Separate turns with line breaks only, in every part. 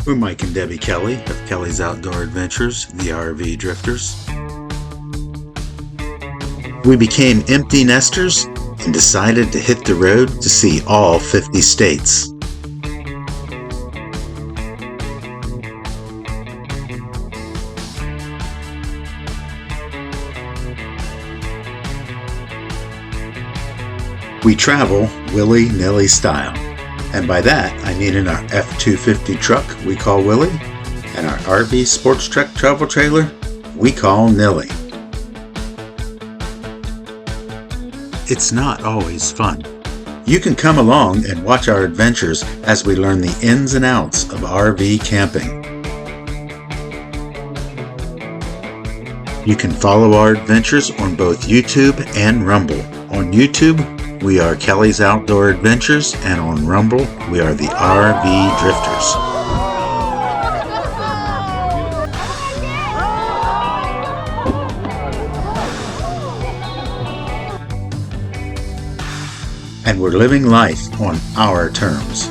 We're Mike and Debbie Kelley of Kelley's Outdoor Adventures, the RV Drifters. We became empty nesters and decided to hit the road to see all 50 states. We travel willy-nilly style, and by that I mean in our F-250 truck we call Willie, and our RV sports truck travel trailer we call Nilly. It's not always fun. You can come along and watch our adventures as we learn the ins and outs of RV camping. You can follow our adventures on both YouTube and Rumble. On YouTube, we are Kelley's Outdoor Adventures, and on Rumble, we are the RV Drifters. And we're living life on our terms.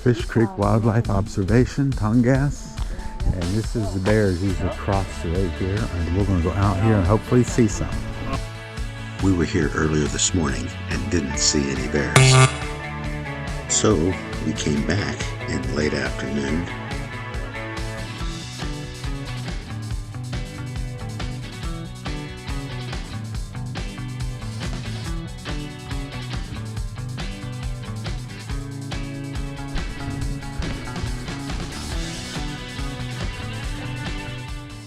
Fish Creek Wildlife Observation, Tongass, and this is the bears usually cross right here, and we're going to go out here and hopefully see some.
We were here earlier this morning and didn't see any bears, so we came back in late afternoon.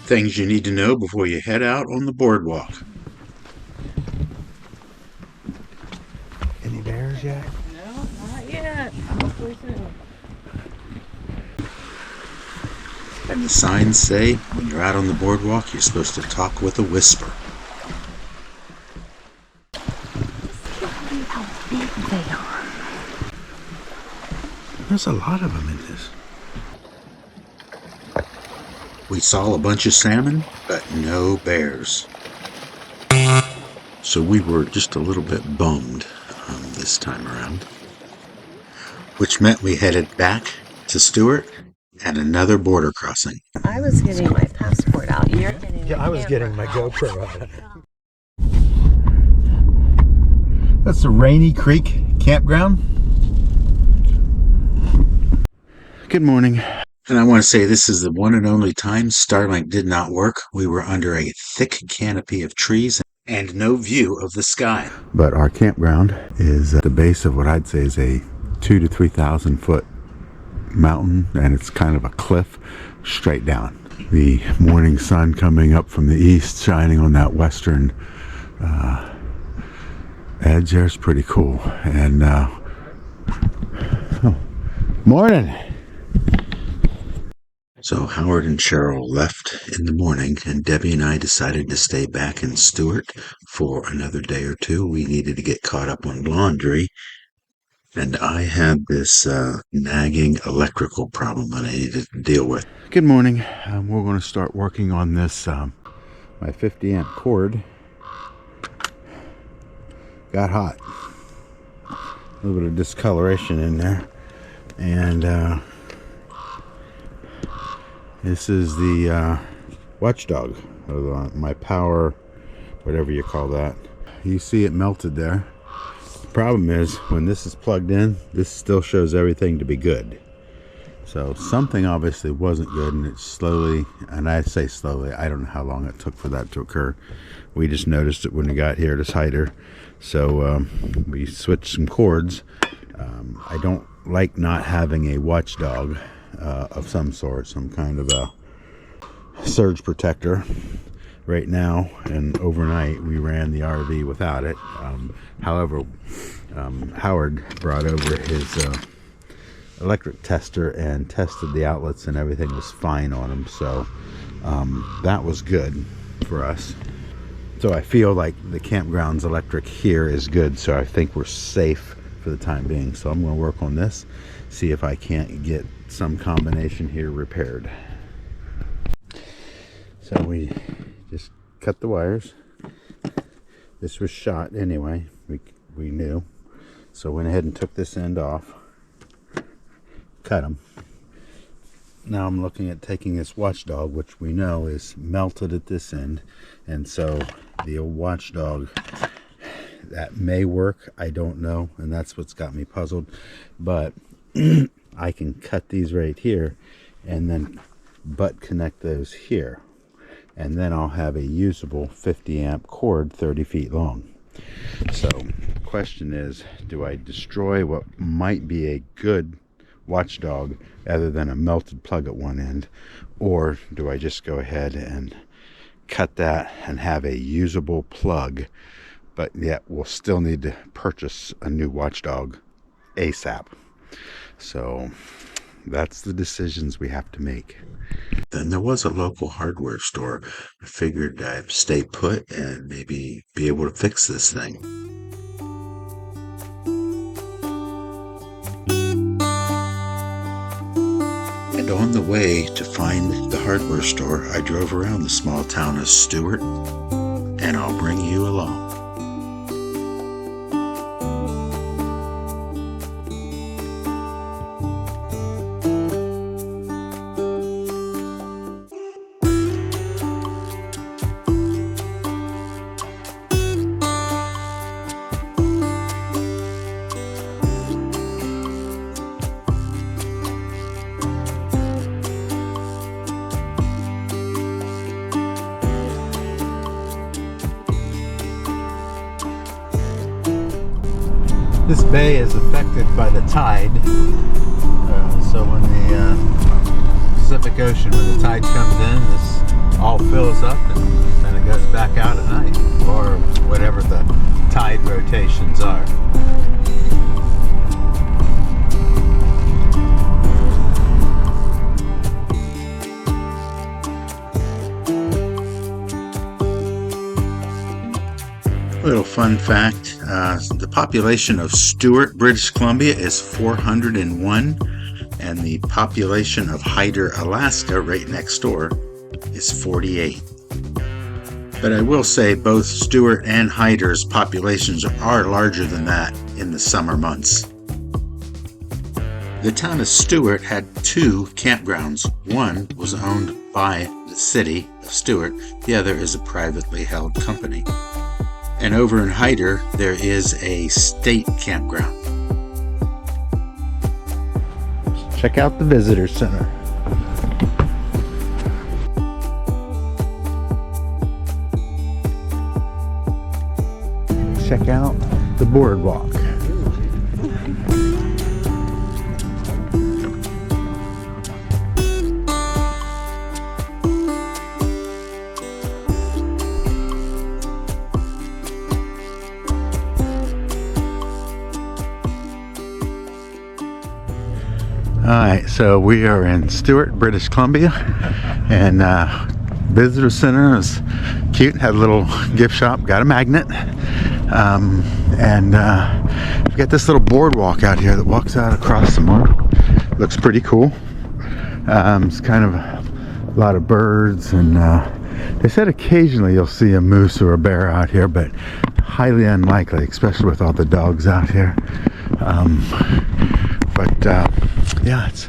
Things you need to know before you head out on the boardwalk.
Any bears yet?
No, not yet. Hopefully soon.
And the signs say when you're out on the boardwalk, you're supposed to talk with a whisper.
Look how big they are.
There's a lot of them in this. We saw a bunch of salmon, but no bears. So we were just a little bit bummed this time around, which meant we headed back to Stewart and another border crossing.
I was getting my passport out. You're getting
Yeah, I was getting my
camera
GoPro out. That's the Rainy Creek Campground. Good morning.
And I want to say this is the one and only time Starlink did not work. We were under a thick canopy of trees and no view of the sky.
But our campground is at the base of what I'd say is a 2,000 to 3,000 foot mountain, and it's kind of a cliff straight down. The morning sun coming up from the east, shining on that western edge there is pretty cool. And morning.
So Howard and Cheryl left in the morning, and Debbie and I decided to stay back in Stewart for another day or two. We needed to get caught up on laundry, and I had this nagging electrical problem that I needed to deal with.
Good morning. We're going to start working on this my 50 amp cord. Got hot. A little bit of discoloration in there, and this is the watchdog of my power, whatever you call that. You see it melted there. The problem is when this is plugged in, this still shows everything to be good. So something obviously wasn't good, and it's slowly, and I say slowly, I don't know how long it took for that to occur. We just noticed it when we got here to Hyder. So we switched some cords. I don't like not having a watchdog of some sort, some kind of a surge protector. Right now and overnight we ran the RV without it. However, Howard brought over his electric tester and tested the outlets, and everything was fine on them, so that was good for us. So I feel like the campground's electric here is good, so I think we're safe for the time being. So I'm going to work on this, see if I can't get some combination here repaired. So we just cut the wires, This was shot anyway, we knew. So went ahead and took this end off, cut them. Now I'm looking at taking this watchdog, which we know is melted at this end, and so the old watchdog, that may work, I don't know, and that's what's got me puzzled. But I can cut these right here and then butt connect those here, and then I'll have a usable 50 amp cord 30 feet long. So the question is, do I destroy what might be a good watchdog other than a melted plug at one end, or do I just go ahead and cut that and have a usable plug, but yet we'll still need to purchase a new watchdog ASAP? So that's the decisions we have to make.
Then there was a local hardware store. I figured I'd stay put and maybe be able to fix this thing. And on the way to find the hardware store, I drove around the small town of Stewart, and I'll bring you along.
This bay is affected by the tide, so when the Pacific Ocean, when the tide comes in, this all fills up and then it goes back out at night, or whatever the tide rotations are.
Little fun fact, the population of Stewart, British Columbia is 401, and the population of Hyder, Alaska, right next door, is 48. But I will say both Stewart and Hyder's populations are larger than that in the summer months. The town of Stewart had two campgrounds. One was owned by the city of Stewart, the other is a privately held company. And over in Hyder, there is a state campground.
Check out the visitor center. Check out the boardwalk. Alright, so we are in Stewart, British Columbia, and visitor center is cute. Had a little gift shop, got a magnet, and we've got this little boardwalk out here that walks out across the moor. Looks pretty cool. It's kind of a lot of birds, and they said occasionally you'll see a moose or a bear out here, but highly unlikely, especially with all the dogs out here. Yeah, it's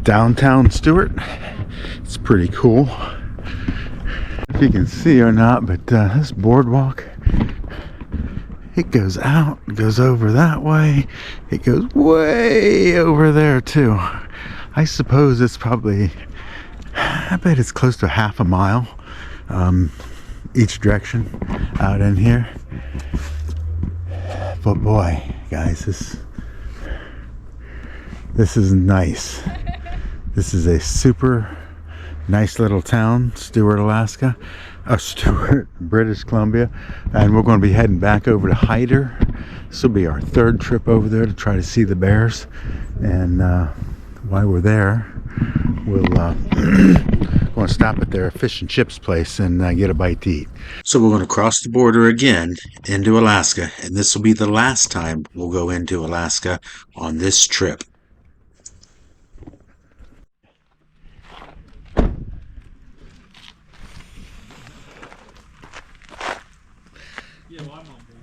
downtown Stewart. It's pretty cool. If you can see or not, but this boardwalk, it goes out, it goes over that way, it goes way over there too. I suppose it's probably, I bet it's close to half a mile each direction out in here. But boy, guys, this is nice. This is a super nice little town, Stewart, Alaska. Stewart, British Columbia. And we're going to be heading back over to Hyder. This will be our third trip over there to try to see the bears. And while we're there, we'll going to stop at their fish and chips place and get a bite to eat.
So we're going to cross the border again into Alaska, and this will be the last time we'll go into Alaska on this trip.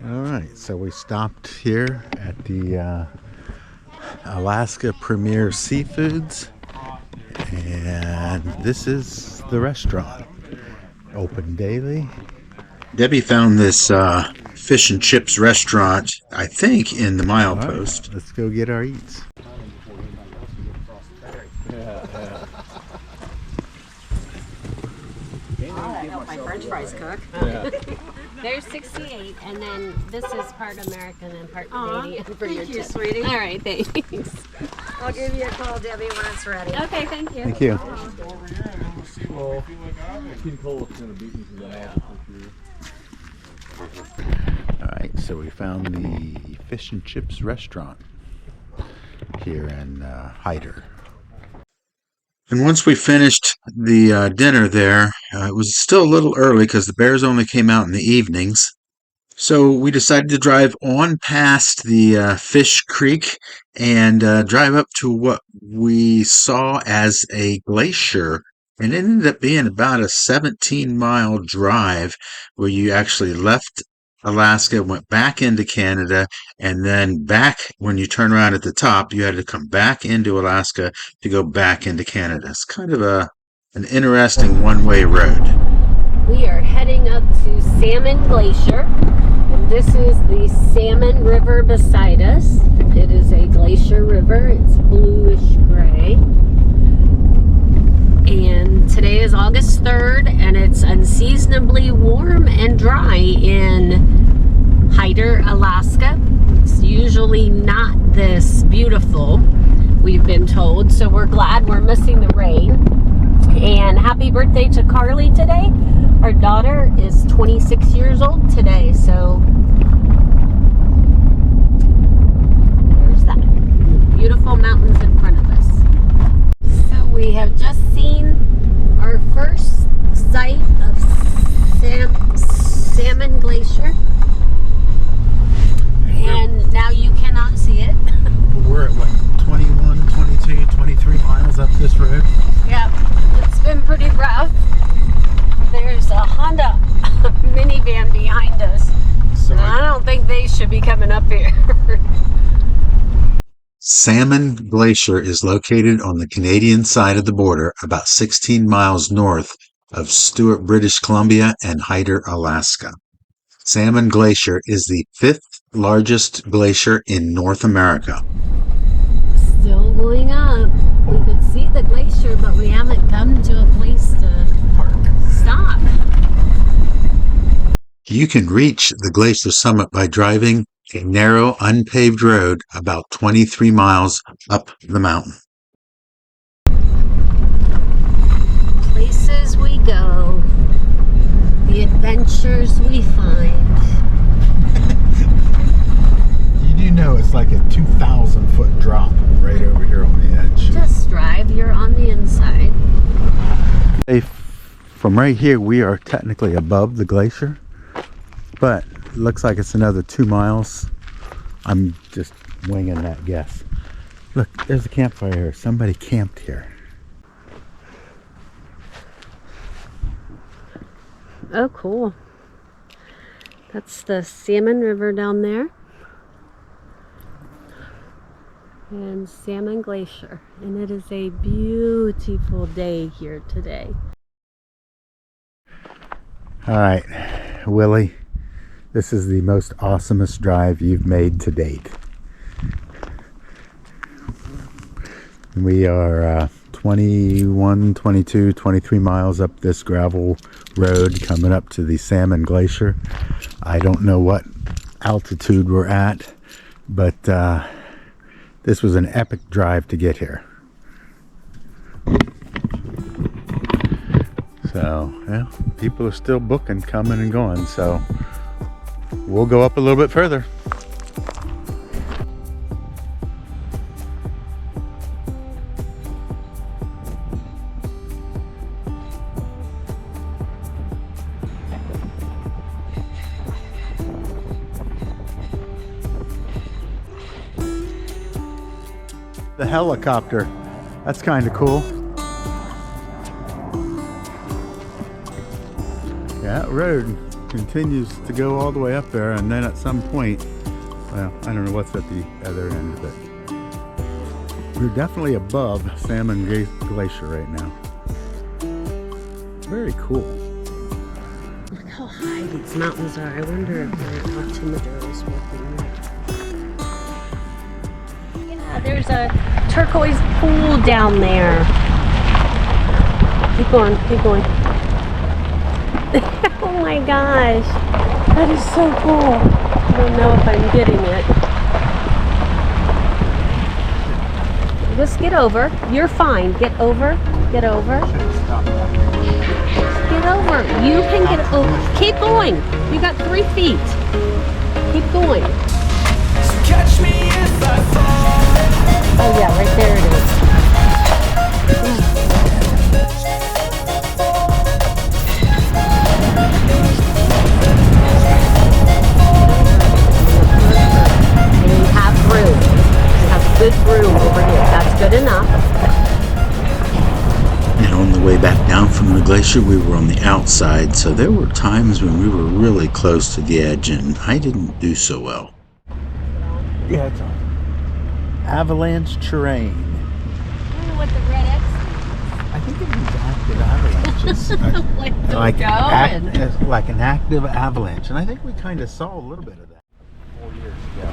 All right, so we stopped here at the Alaska Premier Seafoods, and this is the restaurant. Open daily.
Debbie found this fish and chips restaurant, I think, in the milepost.
Right, let's go get our eats.
I help my French fries cook.
There's 68, and then this is part American and part Canadian for your
Thank you,
tip.
sweetie.
All right, thanks.
I'll give you a call, Debbie, when it's ready.
Okay, thank you.
Thank you. All right, so we found the fish and chips restaurant here in Hyder.
And once we finished the dinner there, it was still a little early because the bears only came out in the evenings. So we decided to drive on past the Fish Creek and drive up to what we saw as a glacier. And it ended up being about a 17-mile drive where you actually left Alaska, went back into Canada, and then back when you turn around at the top, you had to come back into Alaska to go back into Canada. It's kind of an interesting one-way road.
We are heading up to Salmon Glacier, and this is the Salmon River beside us. It is a glacier river. It's bluish gray. And today is August 3rd, and it's unseasonably warm and dry in Hyder, Alaska. It's usually not this beautiful, we've been told, so we're glad we're missing the rain. And happy birthday to Carly today. Our daughter is 26 years old today, so there's that. Beautiful mountains in front of us. So we have just seen our first sight of Salmon Glacier. And now you cannot see it.
We're at what, 21, 22, 23 miles up this road?
Yep, it's been pretty rough. There's a Honda minivan behind us.
So
I don't think they should be coming up here.
Salmon Glacier is located on the Canadian side of the border, about 16 miles north of Stewart, British Columbia, and Hyder, Alaska. Salmon Glacier is the 5th largest glacier in North America.
Still going up. We could see the glacier, but we haven't come to a place to
park.
stop.
You can reach the glacier summit by driving a narrow, unpaved road about 23 miles up the mountain.
Places we go, the adventures we find.
You do know it's like a 2,000-foot drop right over here on the edge.
Just drive, you're on the inside.
From right here, we are technically above the glacier, but it looks like it's another 2 miles. I'm just winging that guess. Look, there's a campfire here. Somebody camped here.
Oh, cool. That's the Salmon River down there. And Salmon Glacier. And it is a beautiful day here today.
All right, Willie, this is the most awesomest drive you've made to date. We are 21, 22, 23 miles up this gravel road coming up to the Salmon Glacier. I don't know what altitude we're at, but this was an epic drive to get here. So, yeah, people are still booking, coming and going, so we'll go up a little bit further. The helicopter, that's kind of cool. Yeah, road continues to go all the way up there, and then at some point, well, I don't know what's at the other end of it. We're definitely above Salmon Glacier right now. Very cool.
Look how high these mountains are. I wonder if their altimeter is working. Yeah, there's a turquoise pool down there. Keep going, keep going. Oh my gosh, that is so cool. I don't know if I'm getting it. Just get over. You're fine. Get over. Get over. Get over. You can get over. Keep going. You got 3 feet. Keep going.
Catch me if I fall.
Oh yeah, right there it is. And you have room. You have good room over here. That's good enough.
And on the way back down from the glacier, we were on the outside, so there were times when we were really close to the edge, and I didn't do so well.
Yeah, it's on. Avalanche terrain.
I don't know what the red X
I think it means active avalanches. Like an active avalanche, and I think we kind of saw a little bit of that 4 years ago.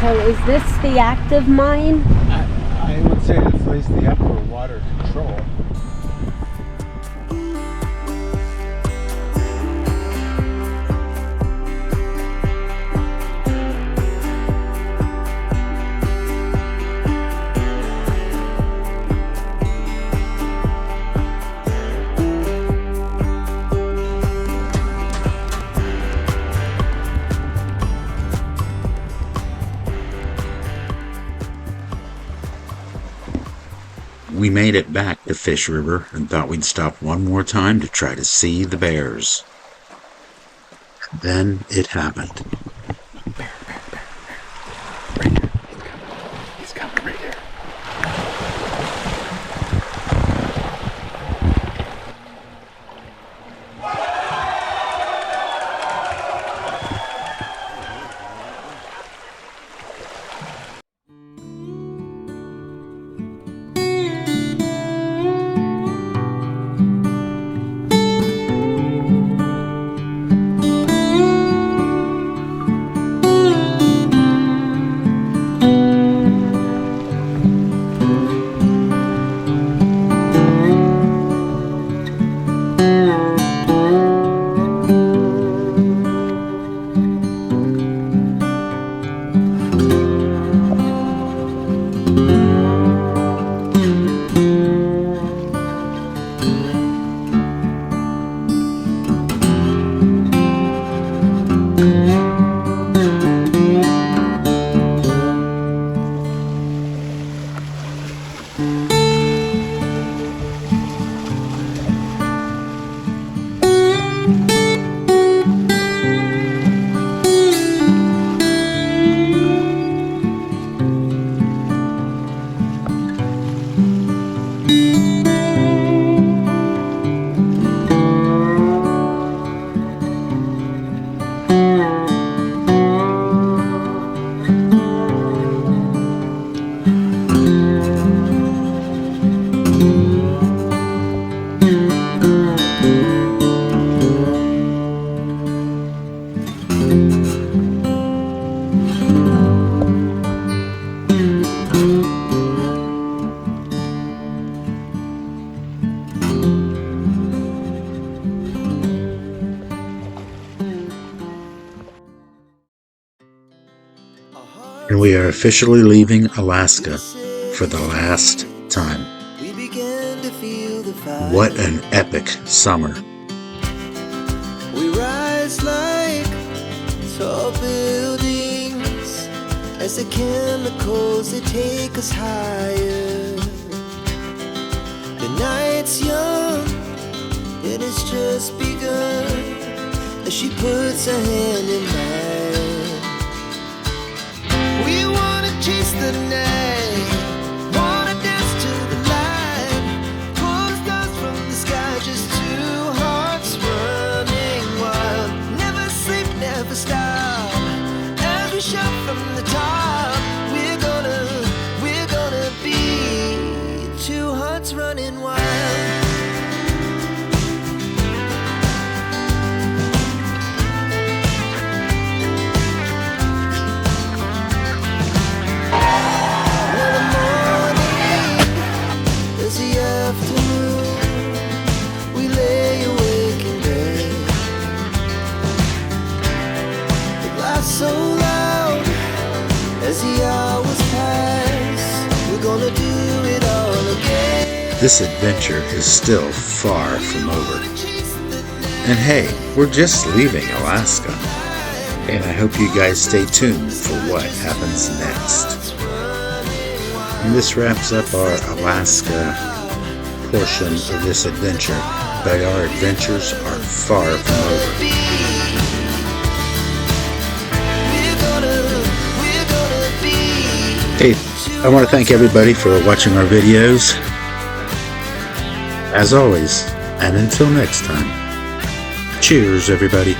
So is this the active mine?
I would say it's at least the upper water control.
We made it back to Fish River and thought we'd stop one more time to try to see the bears. Then it happened.
Bear. Right here. He's coming right here.
And we are officially leaving Alaska for the last time. What an epic summer.
We rise like tall buildings as the chemicals they take us higher. The night's young, it has just begun as she puts her hand in mine. We wanna chase the night, wanna dance to the light, pull the stars from the sky, just two hearts running. push up from the top. We're gonna be two hearts running wild. So loud as the hours pass, we're gonna do it all again.
This adventure is still far from over. And hey, we're just leaving Alaska. And I hope you guys stay tuned for what happens next. And this wraps up our Alaska portion of this adventure, but our adventures are far from over. Hey, I want to thank everybody for watching our videos. As always, and until next time, cheers everybody.